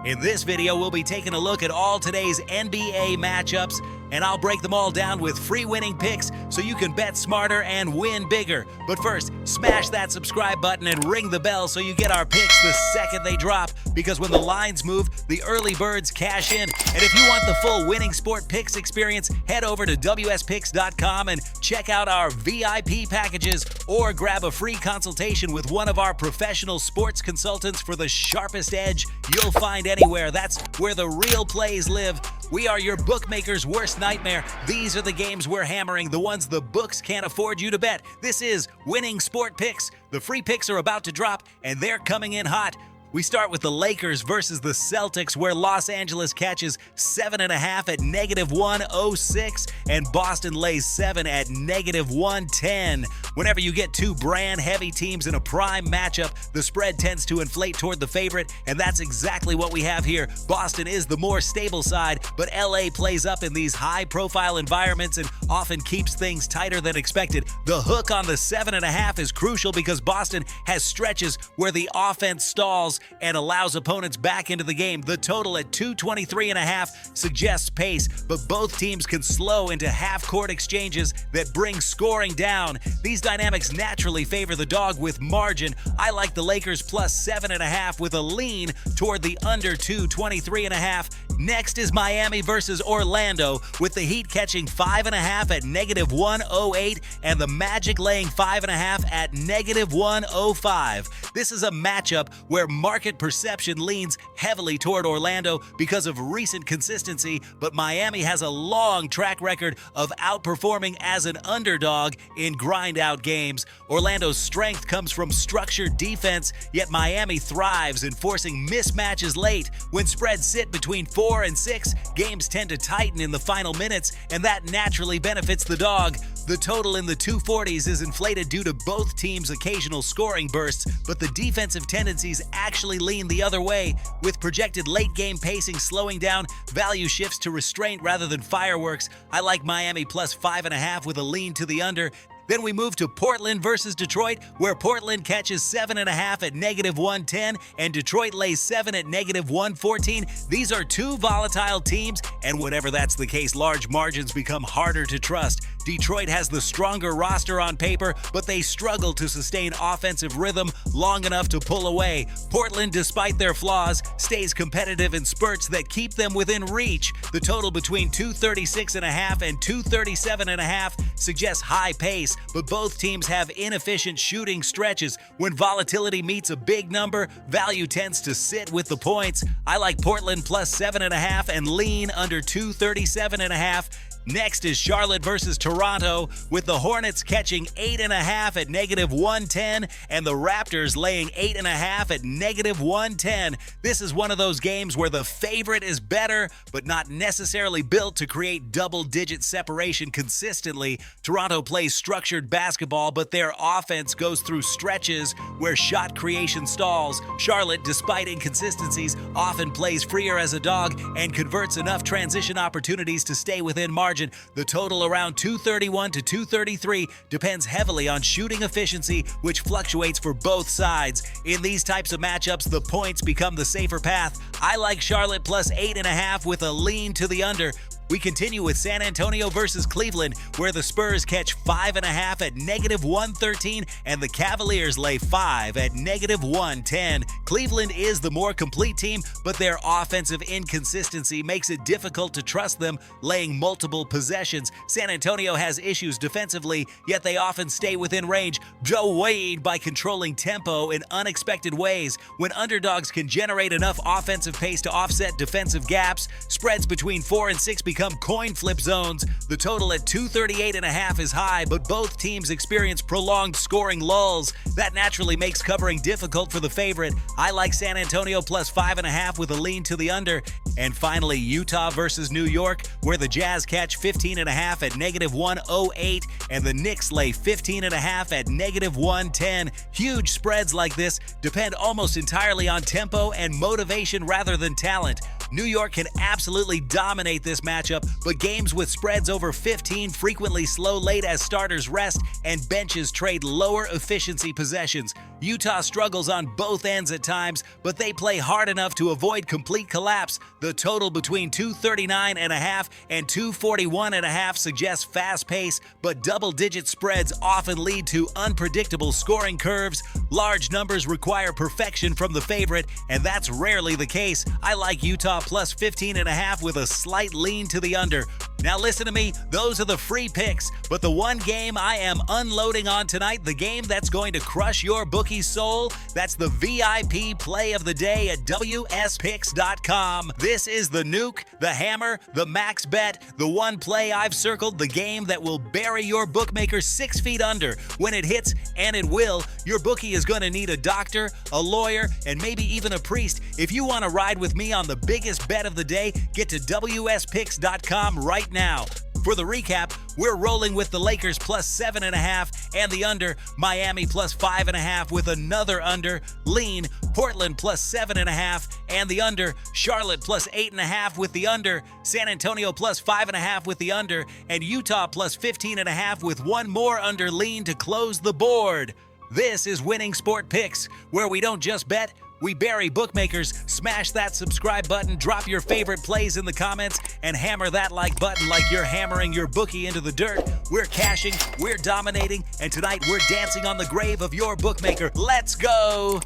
In this video, we'll be taking a look at all today's NBA matchups, and I'll break them all down with free winning picks so you can bet smarter and win bigger. But first, smash that subscribe button and ring the bell so you get our picks the second they drop, because when the lines move, the early birds cash in. And if you want the full winning sport picks experience, head over to wspicks.com and check out our VIP packages, or grab a free consultation with one of our professional sports consultants for the sharpest edge you'll find anywhere. That's where the real plays live. We are your bookmaker's worst nightmare. These are the games we're hammering, the ones the books can't afford you to bet. This is Winning Sport Picks. The free picks are about to drop, and they're coming in hot. We start with the Lakers versus the Celtics, where Los Angeles catches 7.5 at -106, and Boston lays 7 at -110. Whenever you get two brand-heavy teams in a prime matchup, the spread tends to inflate toward the favorite, and that's exactly what we have here. Boston is the more stable side, but LA plays up in these high-profile environments and often keeps things tighter than expected. The hook on the 7.5 is crucial because Boston has stretches where the offense stalls and allows opponents back into the game. The total at 223.5 suggests pace, but both teams can slow into half-court exchanges that bring scoring down. These dynamics naturally favor the dog with margin. I like the Lakers plus 7.5 with a lean toward the under 223.5. Next is Miami versus Orlando, with the Heat catching 5.5 at -108 and the Magic laying 5.5 at -105. This is a matchup where market perception leans heavily toward Orlando because of recent consistency, but Miami has a long track record of outperforming as an underdog in grind-out games. Orlando's strength comes from structured defense, yet Miami thrives in forcing mismatches late. When spreads sit between 4 and 6, games tend to tighten in the final minutes, and that naturally benefits the dog. The total in the 240s is inflated due to both teams' occasional scoring bursts, but the defensive tendencies actually lean the other way. With projected late-game pacing slowing down, value shifts to restraint rather than fireworks. I like Miami plus 5.5 with a lean to the under. Then we move to Portland versus Detroit, where Portland catches 7.5 at -110 and Detroit lays 7 at -114. These are two volatile teams, and whenever that's the case, large margins become harder to trust. Detroit has the stronger roster on paper, but they struggle to sustain offensive rhythm long enough to pull away. Portland, despite their flaws, stays competitive in spurts that keep them within reach. The total between 236.5 and 237.5 suggests high pace, but both teams have inefficient shooting stretches. When volatility meets a big number, value tends to sit with the points. I like Portland plus 7.5 and lean under 237.5. Next is Charlotte versus Toronto, with the Hornets catching 8.5 at -110 and the Raptors laying 8.5 at -110. This is one of those games where the favorite is better, but not necessarily built to create double-digit separation consistently. Toronto plays structured basketball, but their offense goes through stretches where shot creation stalls. Charlotte, despite inconsistencies, often plays freer as a dog and converts enough transition opportunities to stay within margin. The total around 231 to 233 depends heavily on shooting efficiency, which fluctuates for both sides. In these types of matchups, the points become the safer path. I like Charlotte plus 8.5 with a lean to the under. We continue with San Antonio versus Cleveland, where the Spurs catch 5.5 at -113 and the Cavaliers lay 5 at -110. Cleveland is the more complete team, but their offensive inconsistency makes it difficult to trust them, laying multiple possessions. San Antonio has issues defensively, yet they often stay within range. Joe Wade by controlling tempo in unexpected ways. When underdogs can generate enough offensive pace to offset defensive gaps, spreads between 4 and 6 become coin flip zones. The total at 238.5 is high, but both teams experience prolonged scoring lulls. That naturally makes covering difficult for the favorite. I like San Antonio plus 5.5 with a lean to the under. And finally, Utah versus New York, where the Jazz catch 15.5 at -108 and the Knicks lay 15.5 at -110. Huge spreads like this depend almost entirely on tempo and motivation rather than talent. New York can absolutely dominate this matchup, but games with spreads over 15 frequently slow late as starters rest and benches trade lower efficiency possessions. Utah struggles on both ends at times, but they play hard enough to avoid complete collapse. The total between 239.5 and 241.5 suggests fast pace, but double-digit spreads often lead to unpredictable scoring curves. Large numbers require perfection from the favorite, and that's rarely the case. I like Utah plus 15.5 with a slight lean to the under. Now listen to me, those are the free picks, but the one game I am unloading on tonight, the game that's going to crush your bookie's soul, that's the VIP play of the day at WSPicks.com. This is the nuke, the hammer, the max bet, the one play I've circled, the game that will bury your bookmaker 6 feet under. When it hits, and it will, your bookie is going to need a doctor, a lawyer, and maybe even a priest. If you want to ride with me on the biggest bet of the day, get to WSPicks.com right now. For the recap, we're rolling with the Lakers plus 7.5 and the under, Miami plus 5.5 with another under, lean, Portland plus 7.5 and the under, Charlotte plus 8.5 with the under, San Antonio plus 5.5 with the under, and Utah plus 15.5 with one more under lean to close the board. This is Winning Sport Picks, where we don't just bet, we bury bookmakers. Smash that subscribe button, drop your favorite plays in the comments, and hammer that like button like you're hammering your bookie into the dirt. We're cashing, we're dominating, and tonight we're dancing on the grave of your bookmaker. Let's go!